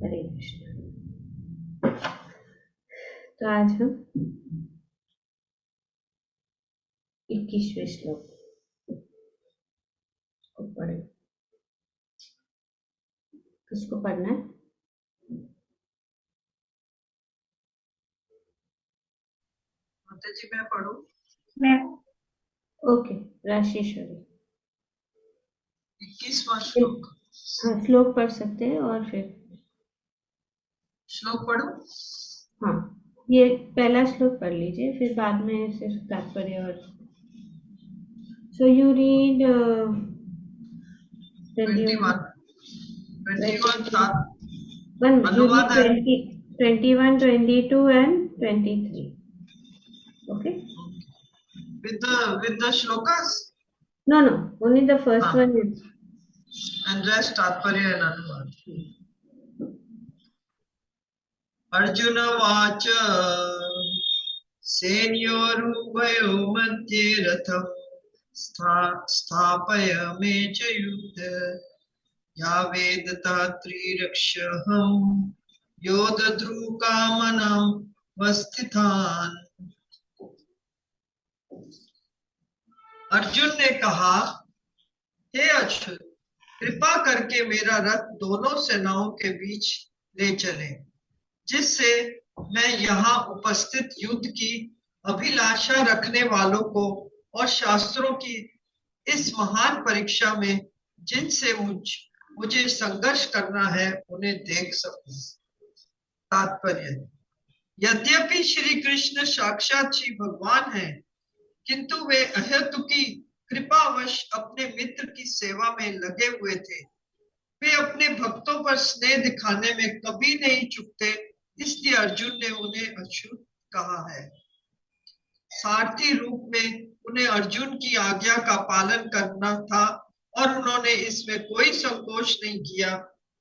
हरे कृष्ण। तो आज हम 21वें श्लोक को पढ़े। किसको पढ़ना है? माता जी मैं पढ़ूं? मैं। ओके, राशेश्वरी 21वां श्लोक। हाँ, श्लोक पढ़ सकते हैं और फिर श्लोक पढ़ूं? हाँ, ये पहला श्लोक पढ़ लीजिए, फिर बाद में सिर्फ तात्पर्य और सो यू रीड 21 अनुवाद है 21, 22 and 23. Okay? with the shlokas No, only the first one is. and rest तात्पर्य and अनुवाद. अर्जुन वाच सेनयोरुभयो मध्ये रथं स्थापयामेच यावेदता त्रिरक्षहं योद्धुकामनावस्थितान्. अर्जुन ने कहा, हे अच्युत, कृपा करके मेरा रथ दोनों सेनाओं के बीच ले चले, जिससे मैं यहाँ उपस्थित युद्ध की अभिलाषा रखने वालों को और शास्त्रों की इस महान परीक्षा में जिनसे मुझे संघर्ष करना है उन्हें देख सकूं. तात्पर्य: यद्यपि श्री कृष्ण साक्षात श्री भगवान हैं, किंतु वे अहेतुकी कृपावश अपने मित्र की सेवा में लगे हुए थे. वे अपने भक्तों पर स्नेह दिखाने में कभी नहीं चूकते, इसलिए अर्जुन ने उन्हें अच्युत कहा है. सारथी रूप में उन्हें अर्जुन की आज्ञा का पालन करना था और उन्होंने इसमें कोई संकोच नहीं किया,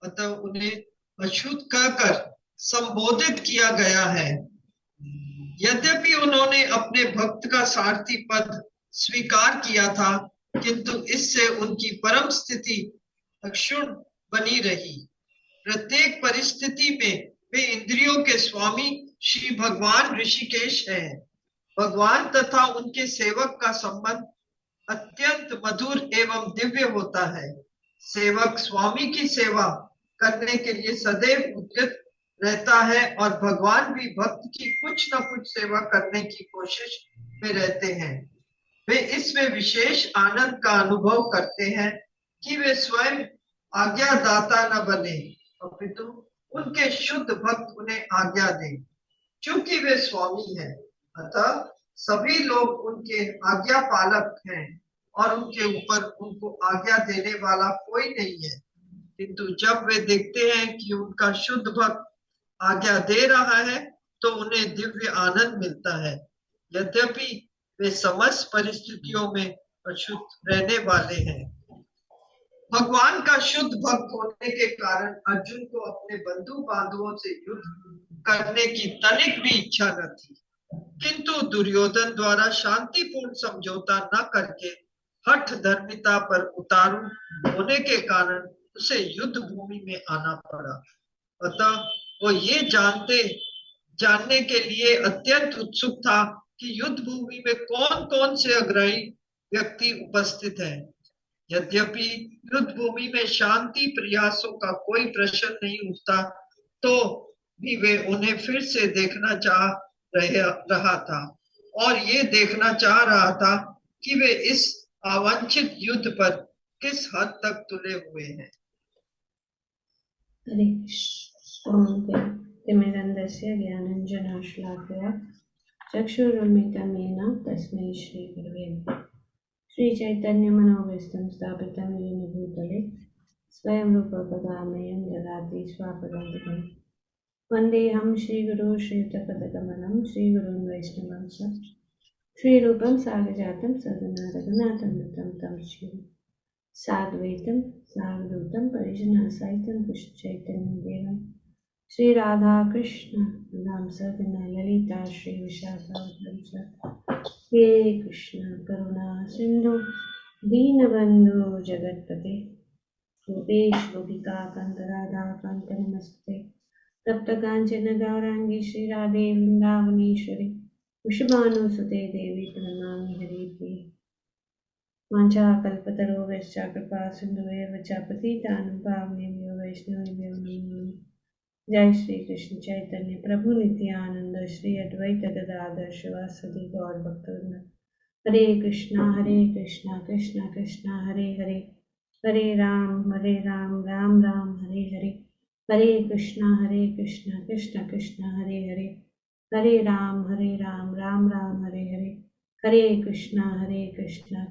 अतः उन्हें अच्युत कहकर संबोधित किया गया है. यद्यपि उन्होंने अपने भक्त का सारथी पद स्वीकार किया था, किंतु इससे उनकी परम स्थिति अक्षुण्ण बनी रही. प्रत्येक परिस्थिति में वे इंद्रियों के स्वामी श्री भगवान ऋषिकेश हैं. भगवान तथा उनके सेवक का संबंध अत्यंत मधुर एवं दिव्य होता है. सेवक स्वामी की सेवा करने के लिए सदैव उद्यत रहता है और भगवान भी भक्त की कुछ न कुछ सेवा करने की कोशिश में रहते हैं. वे इसमें विशेष आनंद का अनुभव करते हैं कि वे स्वयं आज्ञादाता न बने, अपितु उनके शुद्ध भक्त उन्हें आज्ञा दें. चूंकि वे स्वामी हैं, अतः सभी लोग उनके आज्ञा पालक हैं और उनके ऊपर उनको आज्ञा देने वाला कोई नहीं है. किंतु जब वे देखते हैं कि उनका शुद्ध भक्त आज्ञा दे रहा है तो उन्हें दिव्य आनंद मिलता है. यद्यपि वे समस्त परिस्थितियों में अछूत रहने वाले हैं. भगवान का शुद्ध भक्त होने के कारण अर्जुन को अपने बंधु बांधवों से युद्ध करने की तनिक भी इच्छा न थी, किंतु दुर्योधन द्वारा शांतिपूर्ण समझौता न करके हठ धर्मिता पर उतारू होने के कारण उसे युद्ध भूमि में आना पड़ा. अतः वो ये जानने के लिए अत्यंत उत्सुक था कि युद्ध भूमि में कौन कौन से अग्रणी व्यक्ति उपस्थित हैं. यद्यपि युद्ध भूमि में शांति प्रयासों का कोई प्रश्न नहीं उठता, तो भी वे उन्हें फिर से देखना चाह रहा था और ये देखना चाह रहा था कि वे इस अवांछित युद्ध पर किस हद तक तुले हुए हैं. तिमिरन्धस्य ज्ञानाञ्जनशलाकया चक्षुरुन्मिलितं येन तस्मै श्रीगुरवे नमः. श्रीचैतन्यमनोभीष्टं स्थापितं येन भूतले स्वयं रूपा कदा मह्यं ददाति स्वापदान्तिकम्. वन्देऽहं श्रीगुरुं श्रीयुतपदकमलं श्रीगुरुं वैष्णवं च श्रीरूपं साग्रजातं सगुणा रघुनाथं तं साद्वैतं सावधूतं परिजनसहितं कृष्णचैतन्यदेवं श्री राधा कृष्ण नाम सगुणा ललिता श्री विशाखावतां च हे कृष्ण करुणा सिंधु दीनबंधु जगतपते गोपेश गोपिका कांत राधा कांत नमस्ते। तप्त कांचन गौरांगी श्री राधे वृंदावनेश्वरी वृषभानुसुते देवी प्रणमामि हरिप्रिये। वाञ्छाकल्पतरुभ्यश्च कृपा सिन्धुभ्येव च पतितानं पावनेभ्यो वैष्णवेभ्यो नमो नमः। जय श्री कृष्ण चैतन्य प्रभु नित्यानंद श्री अद्वैत गदाधर शिवासदि गौर भक्तवृंद। हरे कृष्णा कृष्णा कृष्णा हरे हरे, हरे राम राम राम हरे हरे। हरे कृष्णा कृष्णा कृष्णा हरे हरे, हरे राम राम राम हरे हरे। हरे कृष्णा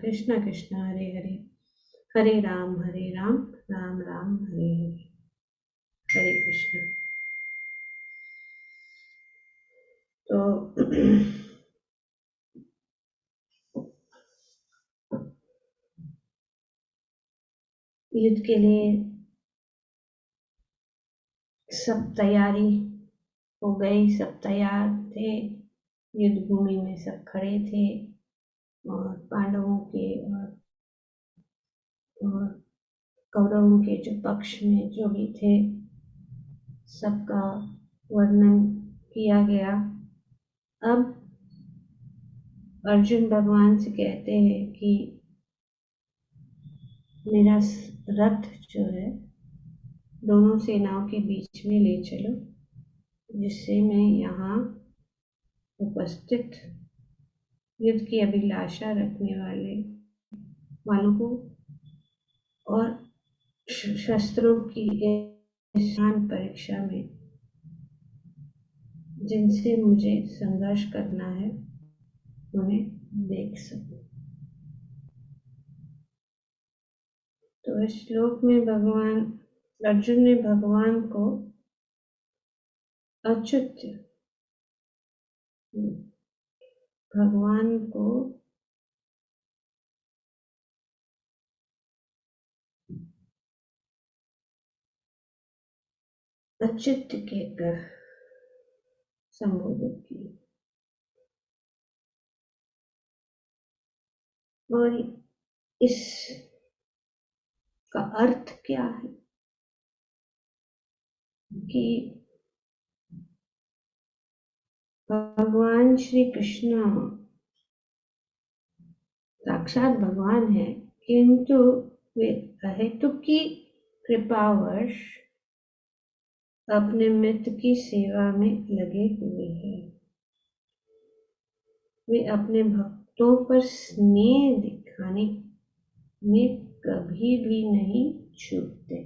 कृष्णा कृष्णा हरे हरे, हरे राम राम राम हरे हरे। हरे कृष्ण। तो युद्ध के लिए सब तैयारी हो गई, सब तैयार थे। युद्ध भूमि में सब खड़े थे और पांडवों के और कौरवों के जो पक्ष में जो भी थे सबका वर्णन किया गया। अब अर्जुन भगवान से कहते हैं कि मेरा रथ जो है दोनों सेनाओं के बीच में ले चलो, जिससे मैं यहाँ उपस्थित युद्ध की अभिलाषा रखने वालों को और शस्त्रों की आसान परीक्षा में जिनसे मुझे संघर्ष करना है उन्हें देख सकूं। तो इस श्लोक में अर्जुन ने भगवान को अच्युत भगवान को अच्युत कहकर संबोधित किया। और इस का अर्थ क्या है कि भगवान श्री कृष्ण साक्षात भगवान है, किंतु वे अहेतुक की कृपावश अपने मित्र की सेवा में लगे हुए हैं। वे अपने भक्तों पर स्नेह दिखाने में कभी भी नहीं चूकते।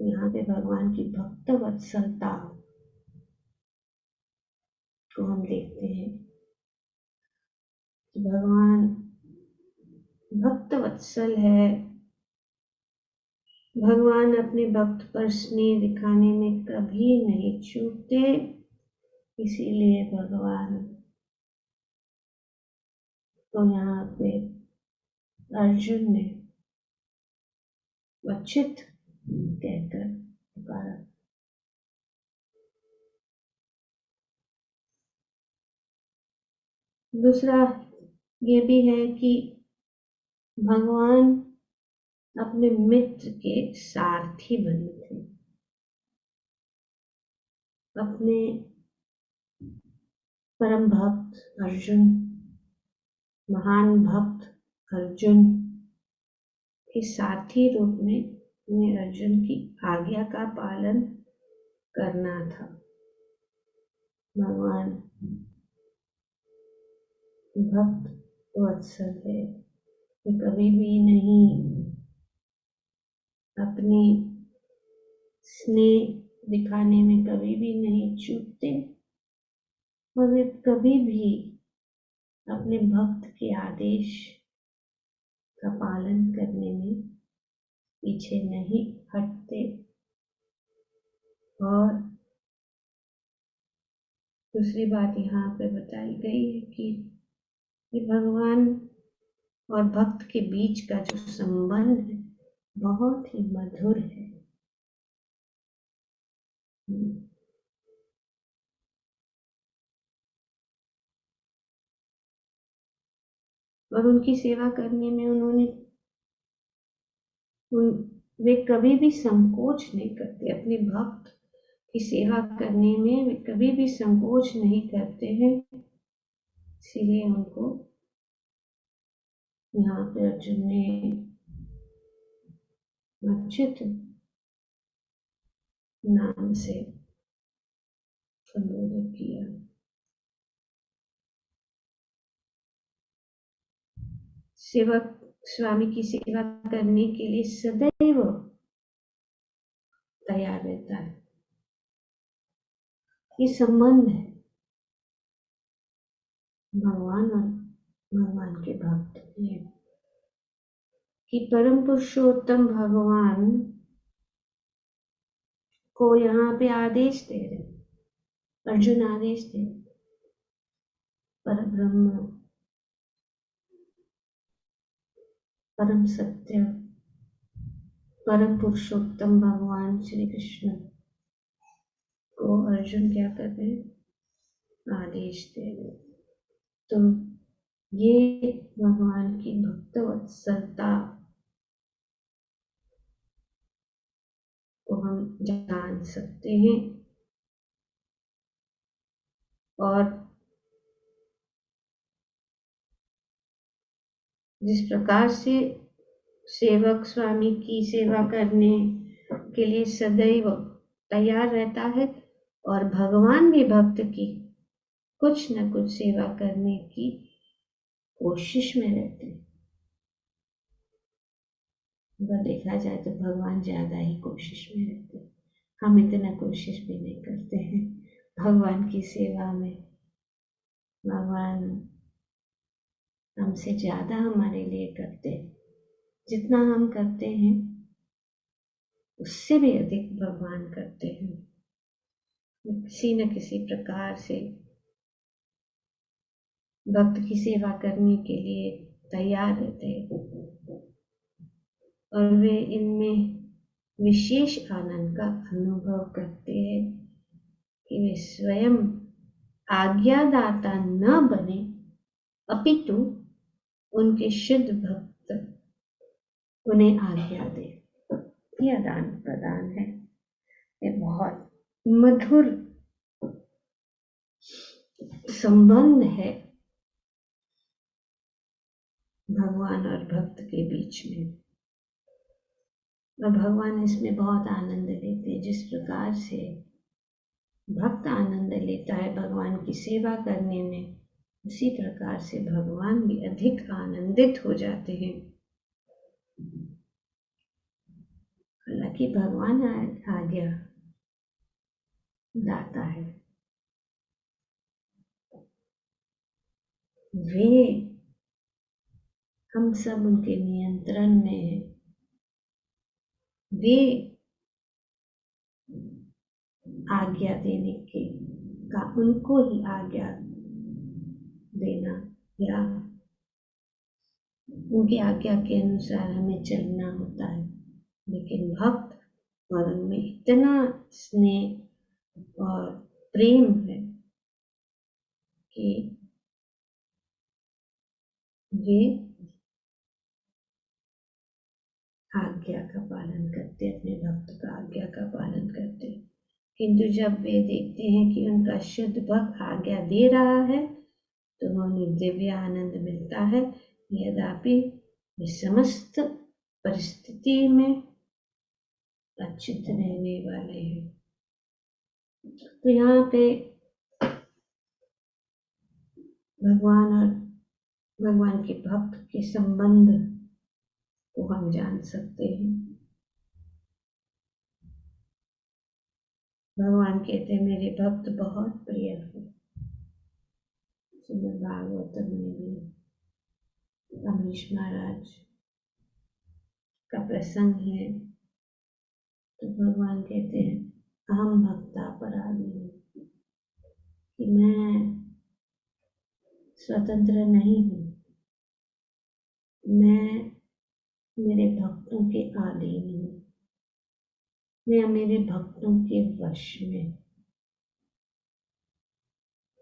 यहाँ पे भगवान की भक्त वत्सलता को हम देखते हैं कि भगवान भक्त वत्सल है। भगवान अपने भक्त पर स्नेह दिखाने में कभी नहीं चूकते, इसीलिए भगवान तो यहाँ पे अर्जुन ने अच्युत कहकर पुकारा। दूसरा ये भी है कि भगवान अपने मित्र के सारथी बने थे। अपने परम भक्त अर्जुन, महान भक्त अर्जुन के सारथी रूप में उन्हें अर्जुन की आज्ञा का पालन करना था। भगवान भक्त वत्सल है, वे कभी भी नहीं अपनी स्नेह दिखाने में कभी भी नहीं चूकते और वे कभी भी अपने भक्त के आदेश का पालन करने में पीछे नहीं हटते। और दूसरी बात यहाँ पे बताई गई है कि भगवान और भक्त के बीच का जो संबंध है बहुत ही मधुर है। और उनकी सेवा करने में उन्होंने वे कभी भी संकोच नहीं करते, अपने भक्त की सेवा करने में वे कभी भी संकोच नहीं करते हैं। इसीलिए उनको यहाँ पे अर्जुन ने अच्युत नाम से संबोधित किया। सेवक स्वामी की सेवा करने के लिए सदैव तैयार रहता है। ये संबंध है भगवान और भगवान के भक्त में कि परम पुरुषोत्तम भगवान को यहाँ पे आदेश दे रहे, अर्जुन आदेश दे, पर ब्रह्म परम सत्य परम पुरुषोत्तम भगवान श्री कृष्ण को अर्जुन क्या कर रहे हैं, आदेश दे रहे। तो ये भगवान की भक्तवत्सलता को हम जान सकते हैं। और जिस प्रकार से सेवक स्वामी की सेवा करने के लिए सदैव तैयार रहता है और भगवान भी भक्त की कुछ न कुछ सेवा करने की कोशिश में रहते हैं। वह देखा जाए तो भगवान ज्यादा ही कोशिश में रहते हैं, हम इतना कोशिश भी नहीं करते हैं भगवान की सेवा में। भगवान हमसे ज्यादा हमारे लिए करते हैं, जितना हम करते हैं उससे भी अधिक भगवान करते हैं। किसी न किसी प्रकार से भक्त की सेवा करने के लिए तैयार रहते हैं और वे इनमें विशेष आनंद का अनुभव करते हैं कि वे स्वयं आज्ञादाता न बने अपितु उनके शुद्ध भक्त उन्हें आज्ञा दे। यह आदान प्रदान है, ये बहुत मधुर संबंध है भगवान और भक्त के बीच में, और भगवान इसमें बहुत आनंद लेते हैं। जिस प्रकार से भक्त आनंद लेता है भगवान की सेवा करने में, उसी प्रकार से भगवान भी अधिक आनंदित हो जाते हैं। हालांकि भगवान आज्ञा दाता है, वे हम सब उनके नियंत्रण में हैं। वे आज्ञा देने के का उनको ही आज्ञा देना या उनकी आज्ञा के अनुसार हमें चलना होता है। लेकिन भक्त और उनमें इतना स्नेह और प्रेम है कि वे आज्ञा का पालन करते, अपने भक्त का आज्ञा का पालन करते। किंतु जब वे देखते हैं कि उनका शुद्ध भक्त आज्ञा दे रहा है तो उन्हें दिव्य आनंद मिलता है। यद्यपि वे समस्त परिस्थिति में अच्युत रहने वाले हैं। तो यहाँ पे भगवान और भगवान के भक्त के संबंध को हम जान सकते हैं। भगवान कहते हैं मेरे भक्त बहुत प्रिय है। श्रीमद् भागवतम में भी अमीश महाराज का प्रसंग है तो भगवान कहते हैं अहम भक्ता पराधीन, कि मैं स्वतंत्र नहीं हूँ, मैं मेरे भक्तों के अधीन हूँ, मैं मेरे भक्तों के वश में।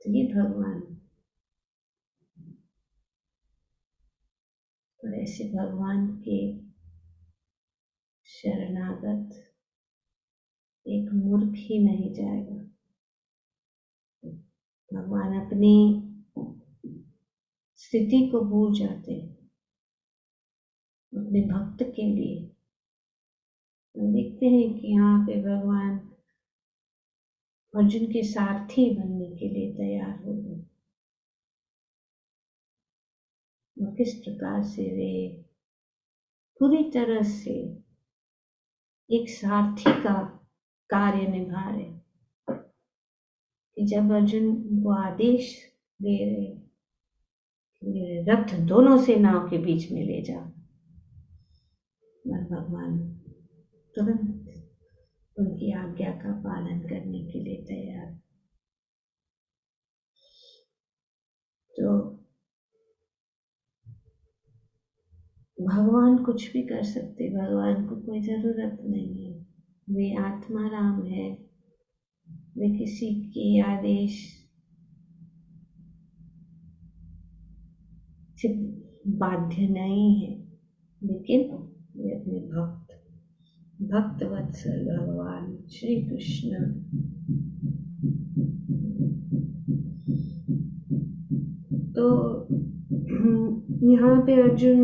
तो ये भगवान, और ऐसे भगवान के शरणागत एक मूर्ख ही नहीं जाएगा। भगवान अपनी स्थिति को भूल जाते हैं अपने भक्त के लिए। हम देखते हैं कि यहाँ पे भगवान अर्जुन के सारथी बनने के लिए तैयार हो गए, और किस प्रकार से वे पूरी तरह से एक सारथी का कार्य निभा रहे, कि जब अर्जुन उनको आदेश दे रहे कि मेरे रथ दोनों सेनाओं के बीच में ले जाओ, भगवान तुरंत उनकी आज्ञा का पालन करने के लिए तैयार। तो भगवान कुछ भी कर सकते, भगवान को कोई जरूरत नहीं है। वे आत्मा राम है, वे किसी के आदेश से बाध्य नहीं है, लेकिन वे अपने भक्त वत्सल भगवान श्री कृष्ण तो यहाँ पे अर्जुन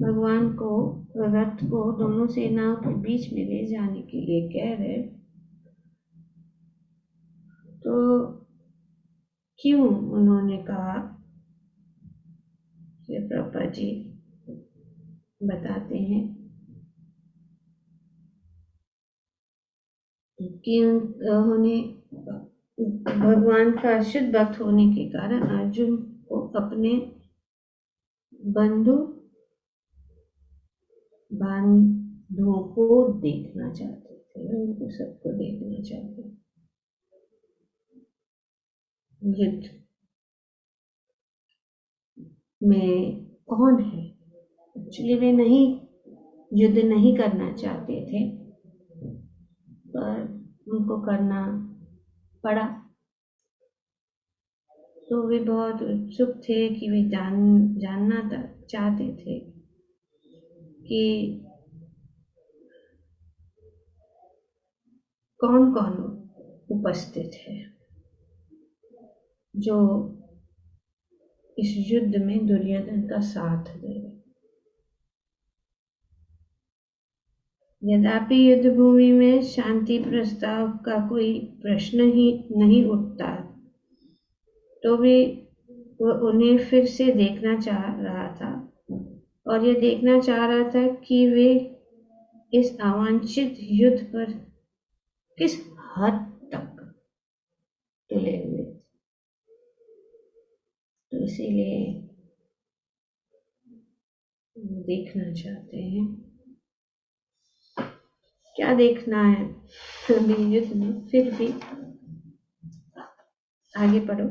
भगवान को रथ को दोनों सेनाओं के बीच में ले जाने के लिए कह रहे, तो क्यों उन्होंने कहा, प्रभुपाद जी बताते हैं कि उन्होंने भगवान का शुद्ध भक्त होने के कारण अर्जुन को अपने बांधवों को देखना चाहते थे, उनको सबको देखना चाहते। युद्ध में कौन है? एक्चुअली वे युद्ध नहीं करना चाहते थे, पर उनको करना पड़ा। तो वे बहुत उत्सुक थे कि वे जानना चाहते थे कि कौन कौन उपस्थित है जो इस युद्ध में दुर्योधन का साथ दे। यद्यपि युद्ध भूमि में शांति प्रस्ताव का कोई प्रश्न ही नहीं उठता, तो वो उन्हें फिर से देखना चाह रहा था, और ये देखना चाह रहा था कि वे इस अवांछित युद्ध पर किस हद तक तुले हुए। तो इसीलिए देखना चाहते हैं। क्या देखना है अभी युद्ध में? फिर भी आगे पढ़ो।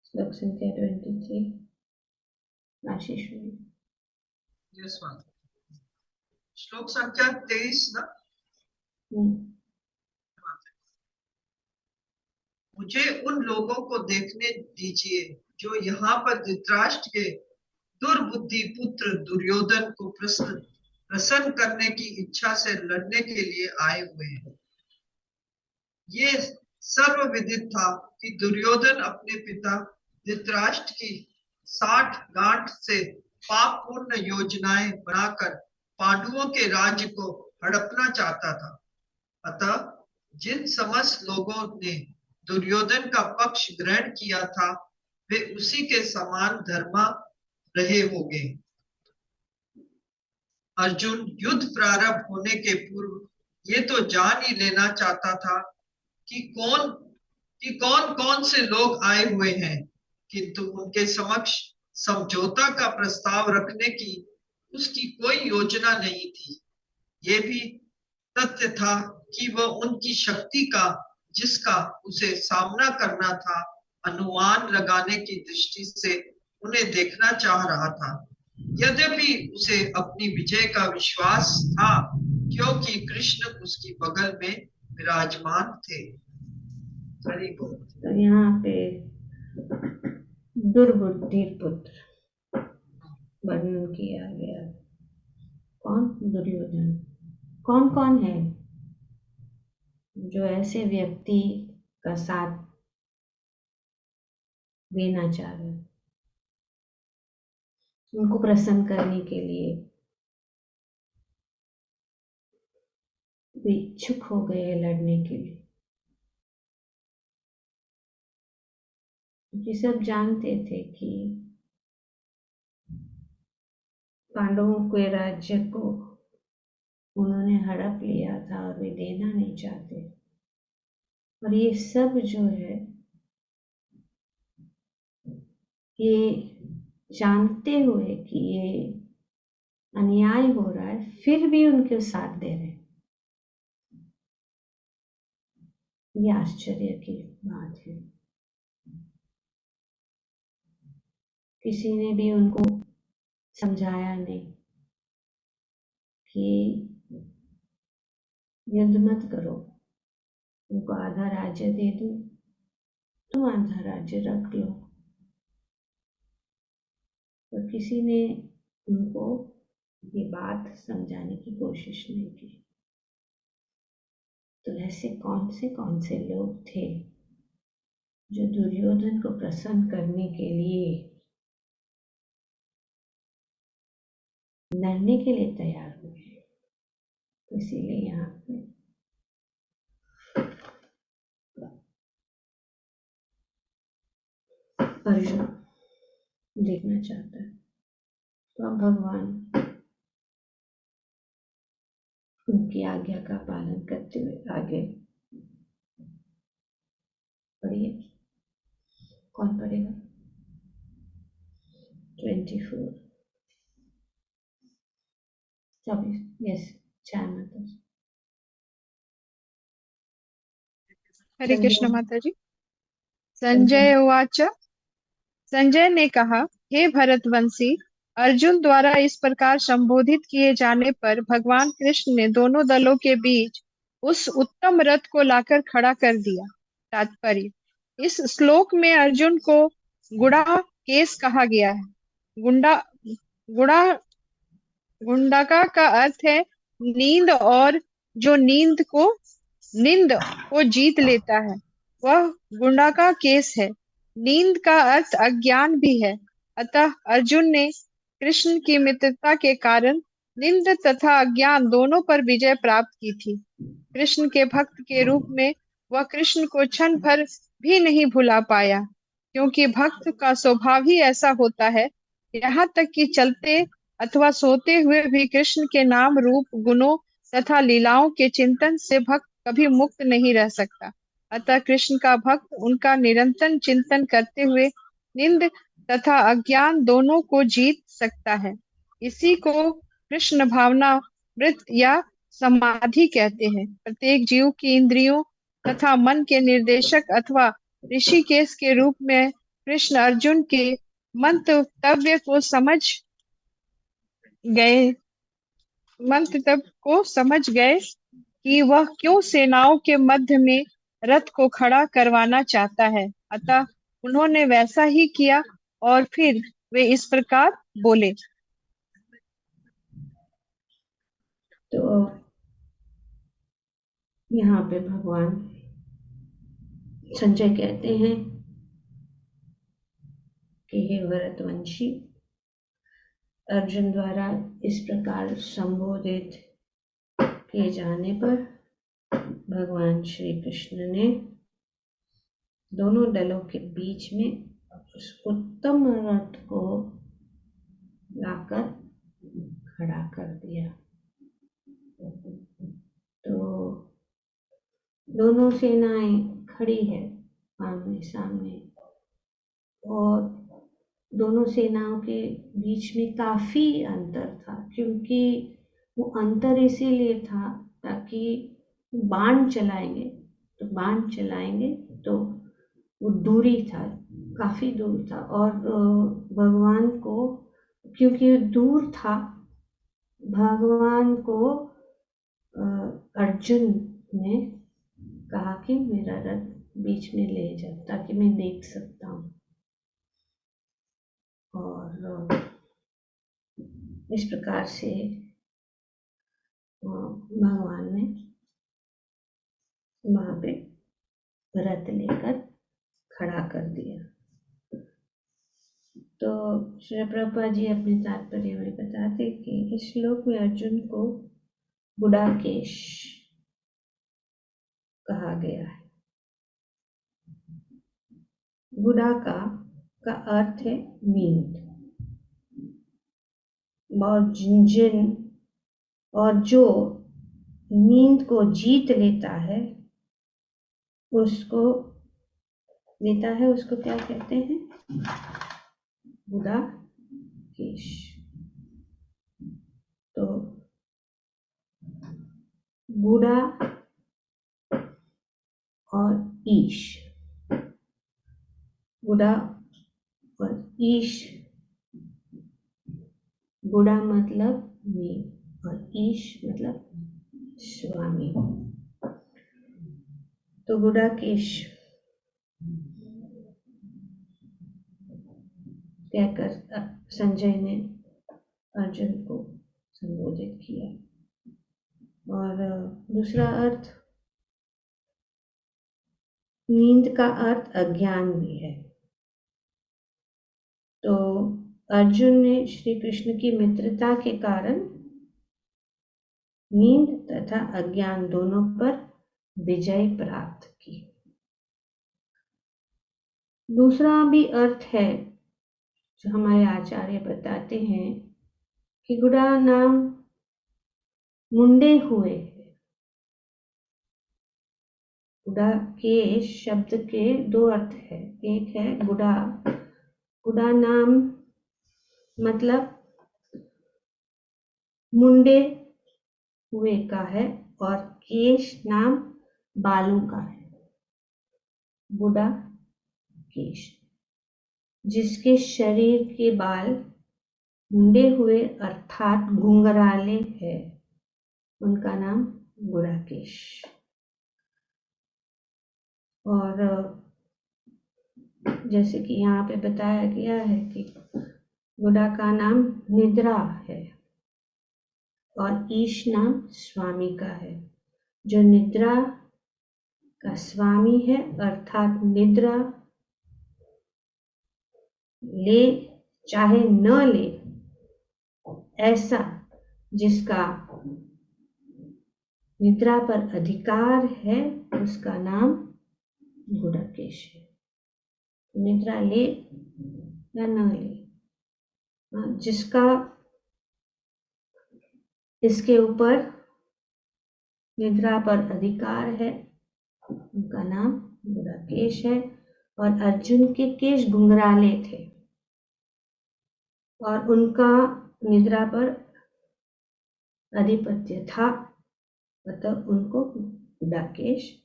श्लोक संख्या 23 आशीष में। Yes ma'am. श्लोक संख्या 23 ना। मुझे उन लोगों को देखने दीजिए जो यहाँ पर धृतराष्ट्र के दुर्बुद्धि पुत्र दुर्योधन को प्रसन्न करने की इच्छा से लड़ने के लिए आए हुए हैं। ये सर्वविदित था कि दुर्योधन अपने पिता धृतराष्ट्र की 60 गांठ से पापपूर्ण योजनाएं बनाकर पांडवों के राज्य को हड़पना चाहता था। अतः जिन समस्त लोगों ने दुर्योधन का पक्ष ग्रहण किया था, वे उसी के समान धर्मा रहे होंगे। अर्जुन युद्ध प्रारंभ होने के पूर्व ये तो जान ही लेना चाहता था कि कौन कौन से लोग आए हुए हैं, किंतु उनके समक्ष समझौता का प्रस्ताव रखने की उसकी कोई योजना नहीं थी। ये भी तथ्य था कि वह उनकी शक्ति का, जिसका उसे सामना करना था, अनुमान लगाने की दृष्टि से उन्हें देखना चाह रहा था। यद्यपि उसे अपनी विजय का विश्वास था, क्योंकि कृष्ण उसकी बगल में विराजमान थे। तो यहाँ पे दुर्बुद्धि पुत्र वर्णन किया गया। कौन? दुर्योधन। कौन कौन है जो ऐसे व्यक्ति का साथ देना चाह रहे, उनको प्रसन्न करने के लिए वे इच्छुक हो गए लड़ने के लिए? क्योंकि सब जानते थे कि पांडवों के राज्य को उन्होंने हड़प लिया था और वे देना नहीं चाहते। और ये सब जो है, ये जानते हुए कि ये अन्याय हो रहा है, फिर भी उनके साथ दे रहे हैं। ये आश्चर्य की बात है। किसी ने भी उनको समझाया नहीं कि युद्ध मत करो, उनको आधा राज्य दे दो, तुम आधा राज्य रख लो। तो किसी ने उनको ये बात समझाने की कोशिश नहीं की। तो ऐसे कौन से लोग थे जो दुर्योधन को प्रसन्न करने के लिए लड़ने के लिए तैयार हुए? तो इसीलिए यहाँ पे अर्जुन देखना चाहता है। तो अब भगवान उनकी आज्ञा का पालन करते हुए आगे पढ़िए। कौन पढ़ेगा? 24। यस, चार माता। हरे कृष्ण माता जी। संजय उवाच। संजय ने कहा, हे भरतवंशी, अर्जुन द्वारा इस प्रकार संबोधित किए जाने पर भगवान कृष्ण ने दोनों दलों के बीच उस उत्तम रथ को लाकर खड़ा कर दिया। तात्पर्य: इस श्लोक में अर्जुन को गुड़ा केस कहा गया है। गुंडा गुड़ा गुंडाका का अर्थ है नींद, और जो निंद को जीत लेता है वह गुंडाका केस है। नींद का अर्थ अज्ञान भी है। अतः अर्जुन ने कृष्ण की मित्रता के कारण निंद तथा अज्ञान दोनों पर विजय प्राप्त की थी। कृष्ण के भक्त के रूप में वह कृष्ण को क्षण भर भी नहीं भुला पाया, क्योंकि भक्त का स्वभाव ही ऐसा होता है। यहाँ तक कि चलते अथवा सोते हुए भी कृष्ण के नाम, रूप, गुणों तथा लीलाओं के चिंतन से भक्त कभी मुक्त नहीं रह सकता। अतः कृष्ण का भक्त उनका निरंतर चिंतन करते हुए निंद तथा अज्ञान दोनों को जीत सकता है। इसी को कृष्ण भावना वृत्त या समाधि कहते हैं। प्रत्येक जीव की इंद्रियों तथा मन के निर्देशक अथवा ऋषिकेश के रूप में कृष्ण अर्जुन के मंतव्य को समझ गए कि वह क्यों सेनाओं के मध्य में रथ को खड़ा करवाना चाहता है। अतः उन्होंने वैसा ही किया और फिर वे इस प्रकार बोले। तो यहाँ पे भगवान संजय कहते हैं कि हे भरतवंशी, अर्जुन द्वारा इस प्रकार संबोधित किए जाने पर भगवान श्री कृष्ण ने दोनों दलों के बीच में उस उत्तम रथ को लाकर खड़ा कर दिया। तो दोनों सेनाएं खड़ी है आमने सामने, और दोनों सेनाओं के बीच में काफी अंतर था। क्योंकि वो अंतर इसीलिए था ताकि बाण चलाएंगे तो वो दूरी था, काफी दूर था। और भगवान को, क्योंकि दूर था, भगवान को अर्जुन ने कहा कि मेरा रथ बीच में ले जा ताकि मैं देख सकता हूँ। और इस प्रकार से भगवान ने वहां पे रथ लेकर खड़ा कर दिया। तो श्री प्रभुपाद जी अपने तात्पर्य में बताते कि इस श्लोक में अर्जुन को गुडाकेश कहा गया है। गुडाका का अर्थ है नींद, और जो नींद को जीत लेता है उसको क्या कहते हैं? गुडाकेश। तो गुडा और ईश, गुडा और ईश, गुडा मतलब नींद और ईश मतलब स्वामी। तो गुडाकेश कहकर संजय ने अर्जुन को संबोधित किया। और दूसरा अर्थ, नींद का अर्थ अज्ञान भी है। तो अर्जुन ने श्री कृष्ण की मित्रता के कारण नींद तथा अज्ञान दोनों पर विजय प्राप्त की। दूसरा भी अर्थ है जो हमारे आचार्य बताते हैं कि गुडा नाम मुंडे हुए। गुडा के शब्द के दो अर्थ है। एक है गुडा, गुडा नाम मतलब मुंडे हुए का है, और केश नाम बालों का है। गुडा केश, जिसके शरीर के बाल मुंडे हुए अर्थात घुंघराले है, उनका नाम गुडाकेश। और जैसे कि यहाँ पे बताया गया है कि गुडा का नाम निद्रा है और ईश नाम स्वामी का है। जो निद्रा का स्वामी है अर्थात निद्रा ले चाहे न ले, ऐसा जिसका निद्रा पर अधिकार है उसका नाम गुडाकेश है। निद्रा ले या न ले, जिसका इसके ऊपर निद्रा पर अधिकार है उनका नाम गुडाकेश है। और अर्जुन के केश घुंघराले थे और उनका निद्रा पर आधिपत्य था, अतः उनको गुडाकेश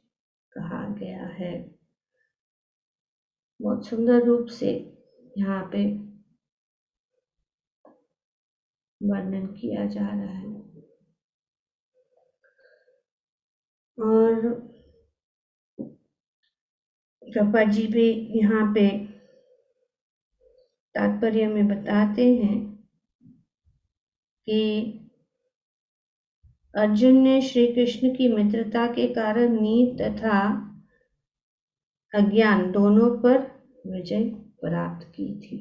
कहा गया है। बहुत सुंदर रूप से यहाँ पे वर्णन किया जा रहा है। और प्रभा जी भी यहाँ पे तात्पर्य में बताते हैं कि अर्जुन ने श्री कृष्ण की मित्रता के कारण नींद तथा अज्ञान दोनों पर विजय प्राप्त की थी।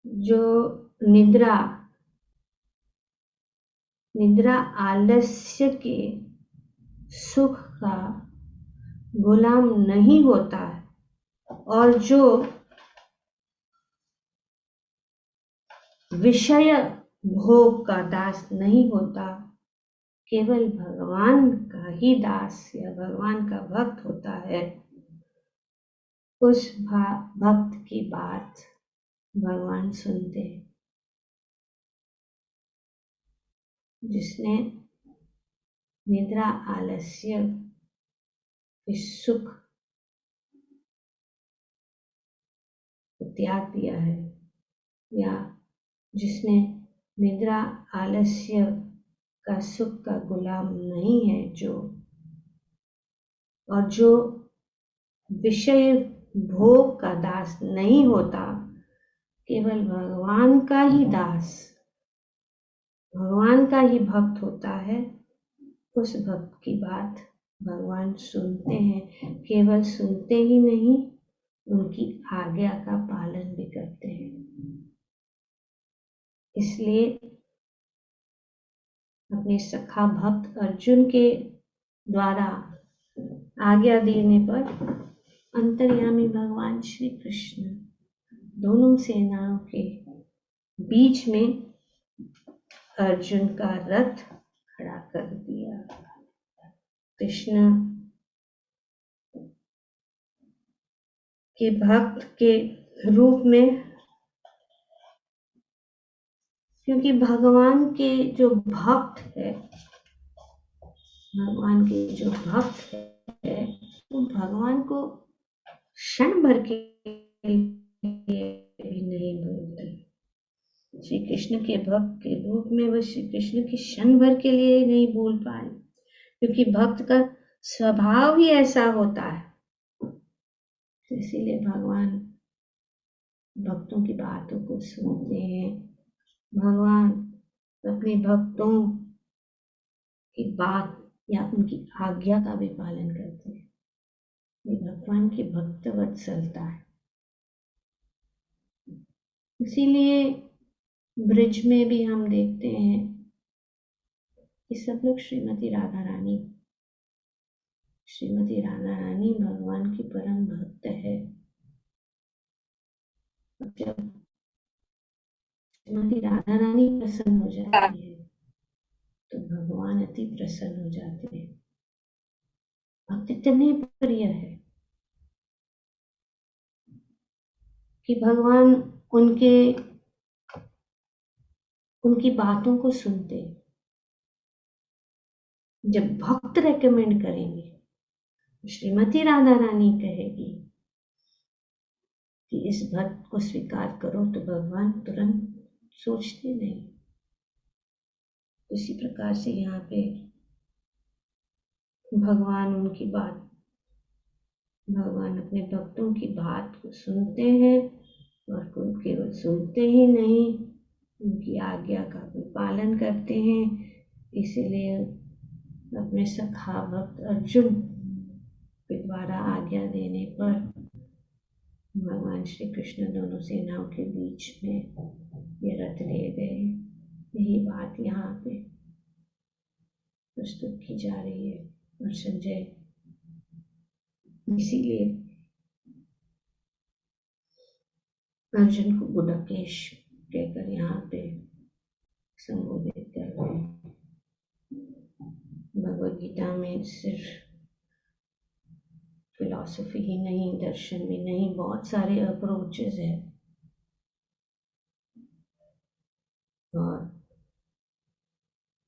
जो निद्रा आलस्य के सुख का गुलाम नहीं होता है और जो विषय भोग का दास नहीं होता, केवल भगवान का ही दास या भगवान का भक्त होता है, उस भक्त की बात भगवान सुनते हैं। जिसने निद्रा आलस्य के सुख को त्याग दिया है, या जिसने निद्रा आलस्य का सुख का गुलाम नहीं है, जो विषय भोग का दास नहीं होता, केवल भगवान का ही दास, भगवान का ही भक्त होता है। उस भक्त की बात भगवान सुनते हैं, केवल सुनते ही नहीं, उनकी आज्ञा का पालन भी करते हैं। इसलिए अपने सखा भक्त अर्जुन के द्वारा आज्ञा देने पर अंतर्यामी भगवान श्री कृष्ण दोनों सेनाओं के बीच में अर्जुन का रथ खड़ा कर दिया। कृष्ण के भक्त के रूप में, क्योंकि भगवान के जो भक्त है, भगवान के जो भक्त है, वो भगवान को क्षण भर के लिए भी नहीं भूलते। श्री कृष्ण के भक्त के रूप में वह श्री कृष्ण की क्षण भर के लिए नहीं भूल पाए, क्योंकि भक्त का स्वभाव ही ऐसा होता है। इसीलिए भगवान भक्तों की बातों को सुनते हैं। भगवान अपने भक्तों की बात या उनकी आज्ञा का भी पालन करते हैं। ये भगवान की भक्त वत्सलता है। इसीलिए ब्रिज में भी हम देखते हैं कि सब लोग श्रीमती राधा रानी भगवान की परम भक्त है। जब श्रीमती राधा रानी प्रसन्न हो जाती है तो भगवान अति प्रसन्न हो जाते हैं। भक्त इतने प्रिय है कि भगवान उनकी बातों को सुनते। जब भक्त रेकमेंड करेंगे, श्रीमती राधा रानी कहेगी कि इस भक्त को स्वीकार करो, तो भगवान तुरंत सोचते नहीं। इसी प्रकार से यहाँ पे भगवान अपने भक्तों की बात को सुनते हैं, और केवल सुनते ही नहीं, उनकी आज्ञा का भी पालन करते हैं। इसीलिए अपने सखा भक्त अर्जुन के द्वारा आज्ञा देने पर भगवान श्री कृष्ण दोनों सेनाओं के बीच में ये रथ ले गए। यही बात यहाँ पे प्रस्तुत की जा रही है। और संजय इसीलिए अर्जुन को गुडकेश कहकर यहाँ पे संबोधित कर रहे हैं। भगवद गीता में सिर्फ फिलॉसफी ही नहीं, दर्शन भी नहीं, बहुत सारे अप्रोचेस है। और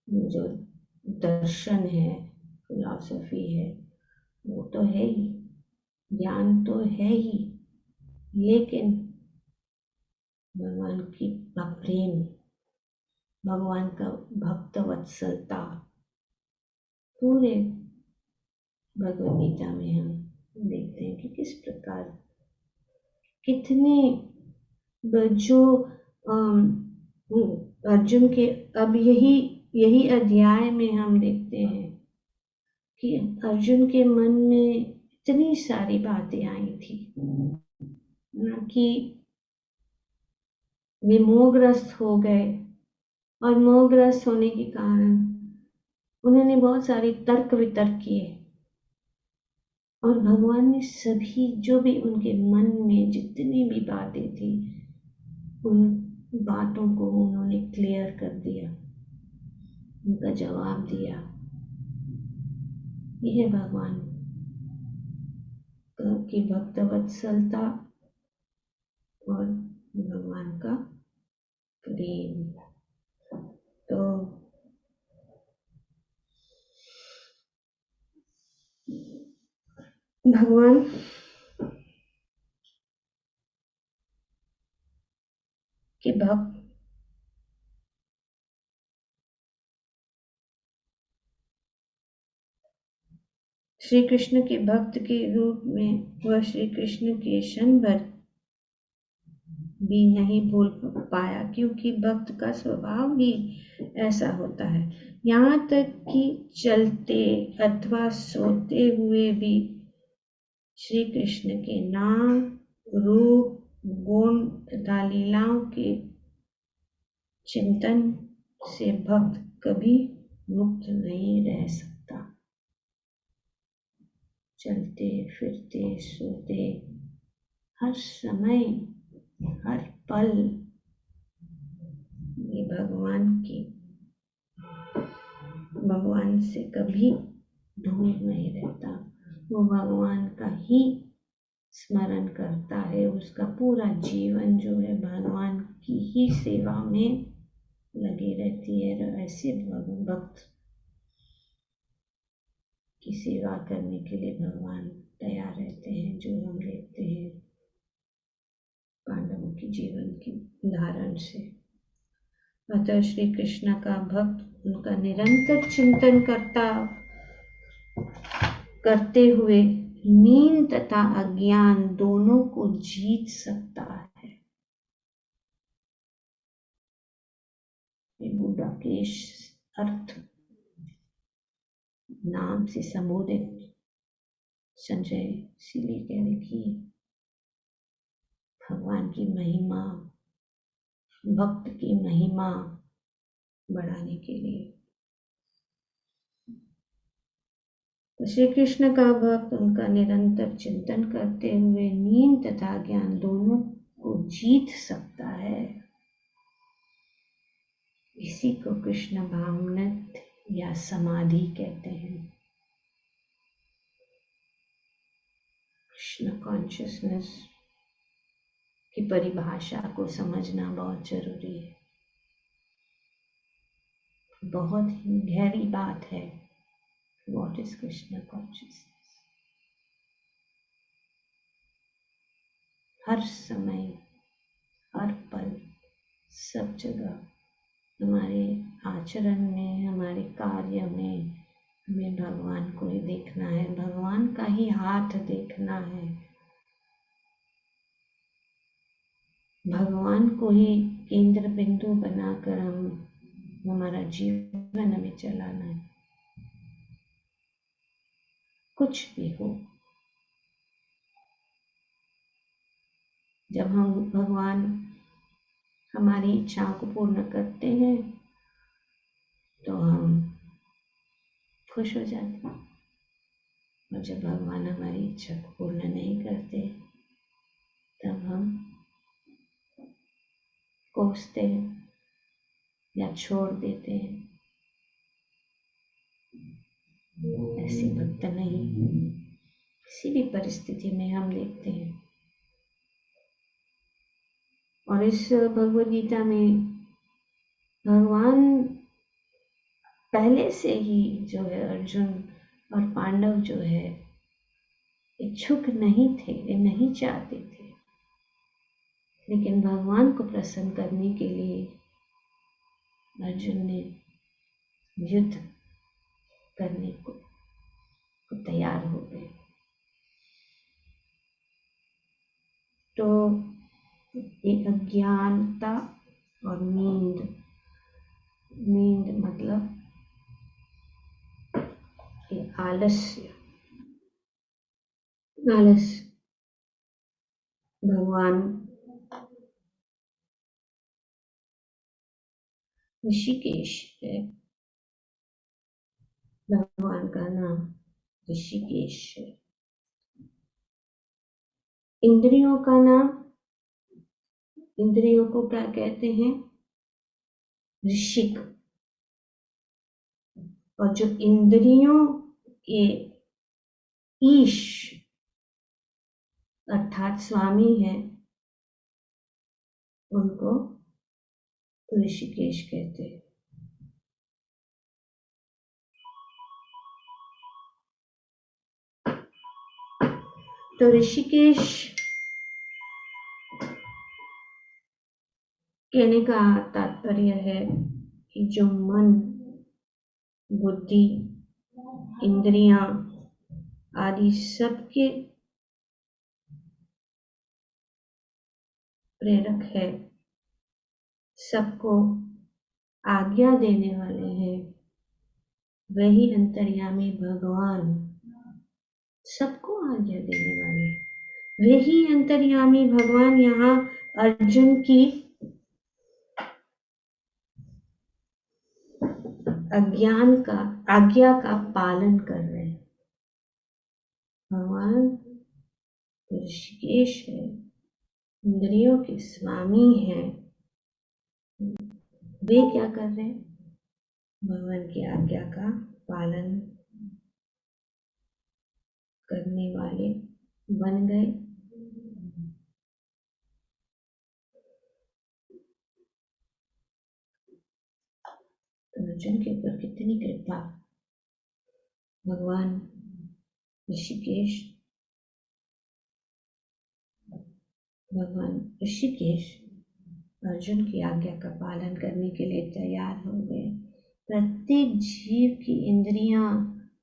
जो दर्शन है, फिलॉसफी है, वो तो है ही, ज्ञान तो है ही, लेकिन भगवान की प्रेम, भगवान का भक्त वत्सलता पूरे भगवद गीता में हम देखते हैं कि किस प्रकार कितने जो अर्जुन के अब यही अध्याय में हम देखते हैं कि अर्जुन के मन में इतनी सारी बातें आई थी ना, कि वे मोहग्रस्त हो गए, और मोहग्रस्त होने के कारण उन्होंने बहुत सारे तर्क वितर्क किए, और भगवान ने सभी जो भी उनके मन में जितनी भी बातें थी, उन बातों को उन्होंने क्लियर कर दिया, उनका जवाब दिया। यह भगवान की भक्त वत्सलता और भगवान का प्रेम। तो भगवान के भक्त श्री कृष्ण के भक्त के रूप में वह श्री कृष्ण के क्षण भर भी नहीं भूल पाया, क्योंकि भक्त का स्वभाव ही ऐसा होता है। यहाँ तक कि चलते अथवा सोते हुए भी श्री कृष्ण के नाम, रूप, गुण तथा लीलाओं के चिंतन से भक्त कभी मुक्त नहीं रह सकता। चलते फिरते सोते हर समय हर पल ये भगवान से कभी दूर नहीं रहता। वो भगवान का ही स्मरण करता है। उसका पूरा जीवन जो है भगवान की ही सेवा में लगी रहती है। और ऐसे भक्त की सेवा करने के लिए भगवान तैयार रहते हैं, जो हम देखते हैं पांडवों की जीवन की उदाहरण से। अतः श्री कृष्ण का भक्त उनका निरंतर चिंतन करते हुए नींद तथा अज्ञान दोनों को जीत सकता है। बुद्धा के अर्थ नाम से संबोधित संजय सीले कह रखिए, भगवान की महिमा, भक्त की महिमा बढ़ाने के लिए। तो श्री कृष्ण का भक्त उनका निरंतर चिंतन करते हुए नींद तथा ज्ञान दोनों को जीत सकता है। इसी को कृष्ण भावनामृत या समाधि कहते हैं। कृष्ण कॉन्शियसनेस की परिभाषा को समझना बहुत जरूरी है। बहुत ही गहरी बात है। What is Krishna consciousness? हर समय हर पल सब जगह हमारे आचरण में, हमारे कार्य में हमें भगवान को ही देखना है, भगवान का ही हाथ देखना है, भगवान को ही केंद्र बिंदु बनाकर हमारा जीवन हमें चलाना है। कुछ भी हो, जब हम भगवान हमारी इच्छाओं को पूर्ण करते हैं तो हम खुश हो जाते हैं, और जब भगवान हमारी इच्छा को पूर्ण नहीं करते तब हम कोसते हैं या छोड़ देते हैं। ऐसी भक्त नहीं किसी भी परिस्थिति में हम देखते हैं। और इस भगवद गीता में भगवान पहले से ही जो है अर्जुन और पांडव जो है इच्छुक नहीं थे, वे नहीं चाहते थे, लेकिन भगवान को प्रसन्न करने के लिए अर्जुन ने युद्ध करने को तैयार हो गए। तो ये अज्ञानता और नींद मतलब ये आलस्य, भगवान ऋषिकेश है। भगवान का नाम ऋषिकेश है। इंद्रियों का नाम, इंद्रियों को क्या कहते हैं? ऋषिक। और जो इंद्रियों के ईश अर्थात स्वामी है उनको ऋषिकेश कहते हैं। तो ऋषिकेश कहने का तात्पर्य है कि जो मन, बुद्धि, इंद्रियां आदि सबके प्रेरक है, सबको आज्ञा देने वाले हैं, वही अंतर्यामी भगवान सबको आज्ञा देने वाले, वही अंतर्यामी भगवान यहाँ अर्जुन की आज्ञा का पालन कर रहे हैं। भगवान ऋषिकेश है, इंद्रियों के स्वामी हैं, वे क्या कर रहे हैं? भगवान की आज्ञा का पालन करने वाले बन गए। अर्जुन के ऊपर कितनी कृपा। भगवान ऋषिकेश अर्जुन की आज्ञा का पालन करने के लिए तैयार हो गए। प्रत्येक जीव की इंद्रियां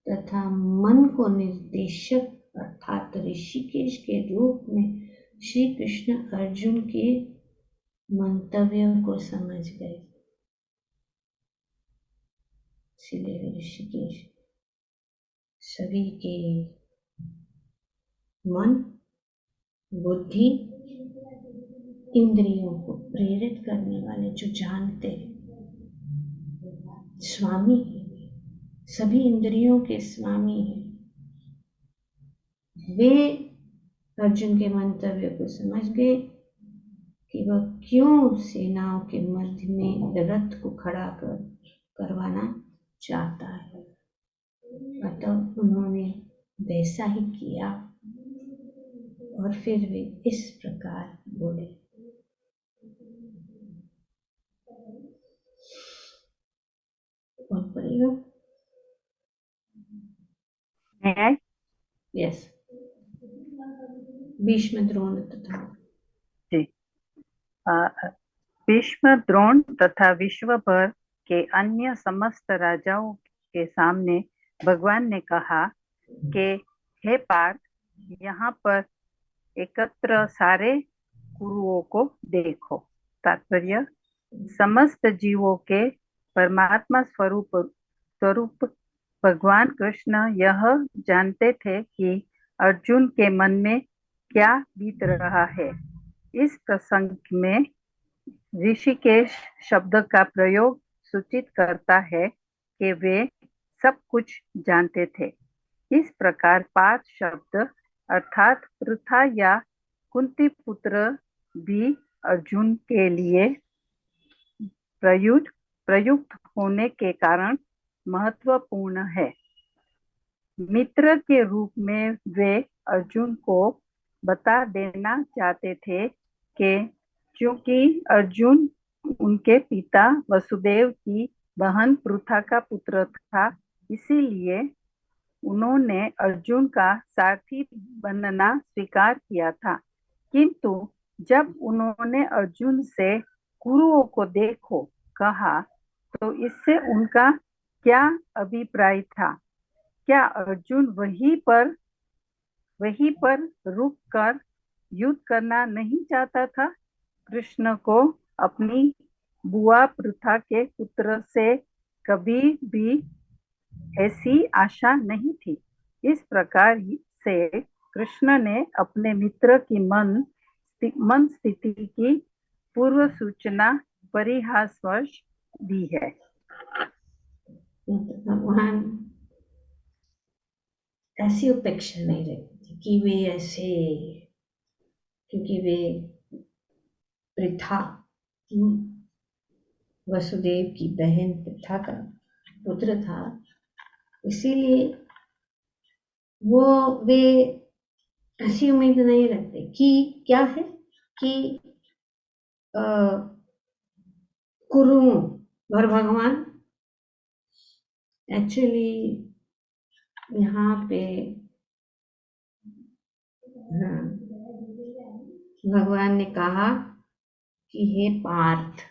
तथा मन को निर्देशक अर्थात ऋषिकेश के रूप में श्री कृष्ण अर्जुन के मंतव्यों को समझ गए। इसलिए ऋषिकेश सभी के मन, बुद्धि, इंद्रियों को प्रेरित करने वाले, जो जानते हैं, स्वामी हैं, सभी इंद्रियों के स्वामी हैं, वे अर्जुन के मंतव्य को समझ गए कि वह क्यों सेनाओं के मध्य में रथ को खड़ा करवाना चाहता है। अतः उन्होंने वैसा ही किया और फिर वे इस प्रकार बोले। कौन पढ़ेगा? यस, भीष्म, द्रोण तथा भीष्म, द्रोण तथा विश्व भर के अन्य समस्त राजाओं के सामने भगवान ने कहा कि हे पार्थ, यहाँ पर एकत्र सारे कुरुओं को देखो। तात्पर्य, समस्त जीवों के परमात्मा स्वरूप भगवान कृष्ण यह जानते थे कि अर्जुन के मन में क्या बीत रहा है। इस प्रसंग में ऋषिकेश शब्द का प्रयोग सूचित करता है कि वे सब कुछ जानते थे। इस प्रकार पार्थ शब्द अर्थात पृथा या कुंती पुत्र भी अर्जुन के लिए प्रयुक्त होने के कारण महत्वपूर्ण है। मित्र के रूप में वे अर्जुन को बता देना चाहते थे कि क्योंकि अर्जुन उनके पिता वसुदेव की बहन पृथा का पुत्र था, इसीलिए उन्होंने अर्जुन का सारथी बनना स्वीकार किया था। किंतु जब उन्होंने अर्जुन से कुरुओं को देखो कहा तो इससे उनका क्या अभिप्राय था? क्या अर्जुन वहीं पर रुक कर युद्ध करना नहीं चाहता था? कृष्ण को अपनी बुआ पृथा के पुत्र से कभी भी ऐसी आशा नहीं थी। इस प्रकार से कृष्ण ने अपने मित्र की मन स्थिति की पूर्व सूचना परिहासवश दी है। भगवान ऐसी उपेक्षा नहीं रखती कि वे ऐसे, क्योंकि वे पृथा वसुदेव की बहन पृथा का पुत्र था, इसीलिए वे ऐसी उम्मीद नहीं रखते कि क्या है कि कुरुओं और भगवान एक्चुअली यहाँ पे भगवान ने कहा कि हे पार्थ,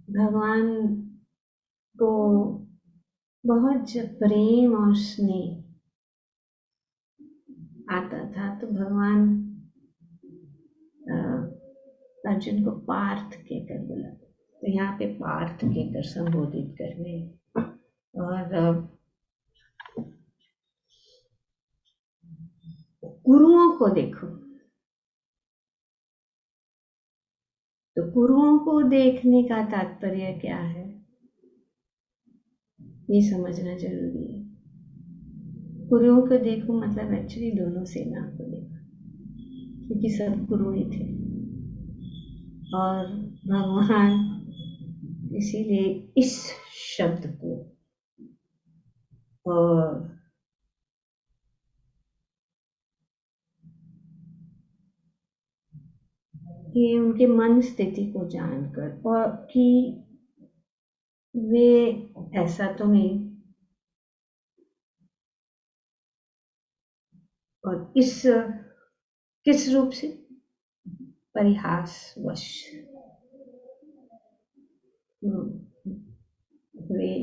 भगवान को बहुत जब प्रेम और स्नेह आता था तो भगवान अर्जुन को पार्थ कहकर बुलाते, तो यहाँ पे पार्थ कहकर संबोधित कर रहे हैं। और गुरुओं को देखो, तो गुरुओं को देखने का तात्पर्य क्या है ये समझना जरूरी है। गुरुओं को देखो मतलब एक्चुअली दोनों सेना को देखो, क्योंकि सब गुरु ही थे और भगवान इसीलिए इस शब्द को और ये उनके मन स्थिति को जानकर, और कि वे ऐसा तो नहीं, और इस किस रूप से, परिहासवश वे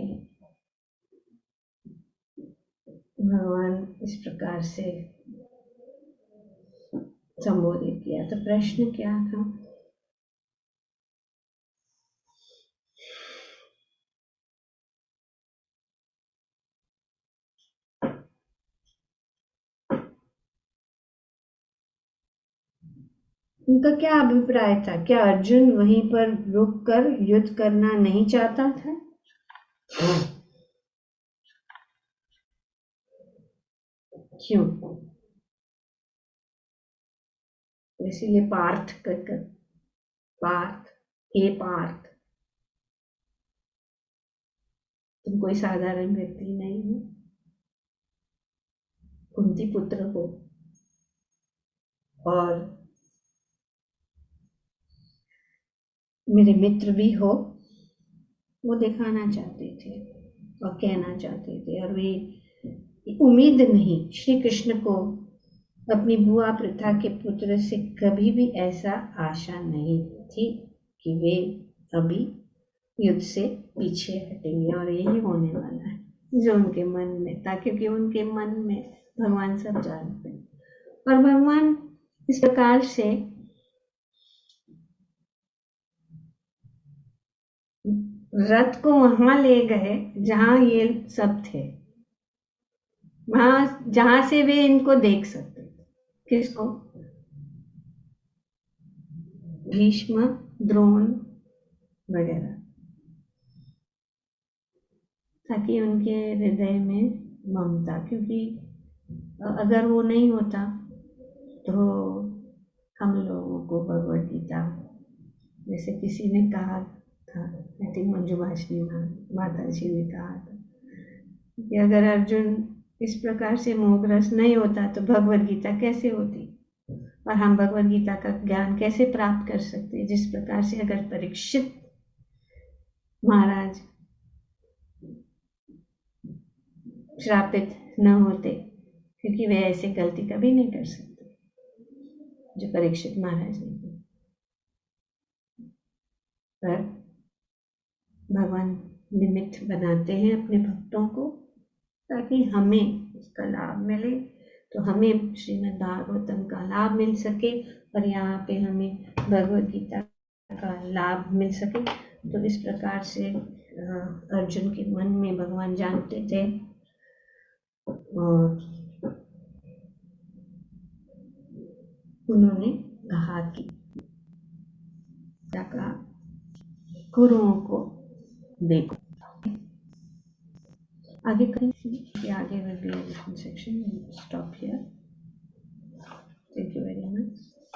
भगवान इस प्रकार से संबोधित किया। तो प्रश्न क्या था? उनका क्या अभिप्राय था? क्या अर्जुन वहीं पर रुककर युद्ध करना नहीं चाहता था? क्यों? इसीलिए पार्थ कहकर, पार्थ, हे पार्थ, तुम कोई साधारण व्यक्ति नहीं हो, कुंती पुत्र हो और मेरे मित्र भी हो, वो दिखाना चाहते थे और कहना चाहते थे। और वे उम्मीद नहीं, श्री कृष्ण को अपनी बुआ प्रथा के पुत्र से कभी भी ऐसा आशा नहीं थी कि वे अभी युद्ध से पीछे हटेंगे, और यही होने वाला है जो उनके मन में था, क्योंकि उनके मन में भगवान सब जानते हैं। और भगवान इस प्रकार से रथ को वहां ले गए जहां ये सब थे, वहां जहां से वे इनको देख सकते थे। किसको? भीष्म, द्रोण वगैरह, ताकि उनके हृदय में ममता, क्योंकि अगर वो नहीं होता तो हम लोगों को भगवद गीता, जैसे किसी ने कहा था, आई थिंक मंजू भाषणी माता जी ने कहा था कि अगर अर्जुन इस प्रकार से मोहग्रस्त नहीं होता तो भगवद गीता कैसे होती, और हम भगवद गीता का ज्ञान कैसे प्राप्त कर सकते। जिस प्रकार से अगर परीक्षित महाराज श्रापित न होते, क्योंकि वे ऐसे गलती कभी नहीं कर सकते जो परीक्षित महाराज ने की, पर भगवान निमित्त बनाते हैं अपने भक्तों को ताकि हमें उसका लाभ मिले, तो हमें श्रीमद् भागवतम का लाभ मिल सके और यहाँ पे हमें भगवद गीता का लाभ मिल सके। तो इस प्रकार से अर्जुन के मन में भगवान जानते थे और उन्होंने कहा कि गुरुओं को देखो। आगे करेंगे, आगे will be a different section. We'll stop here.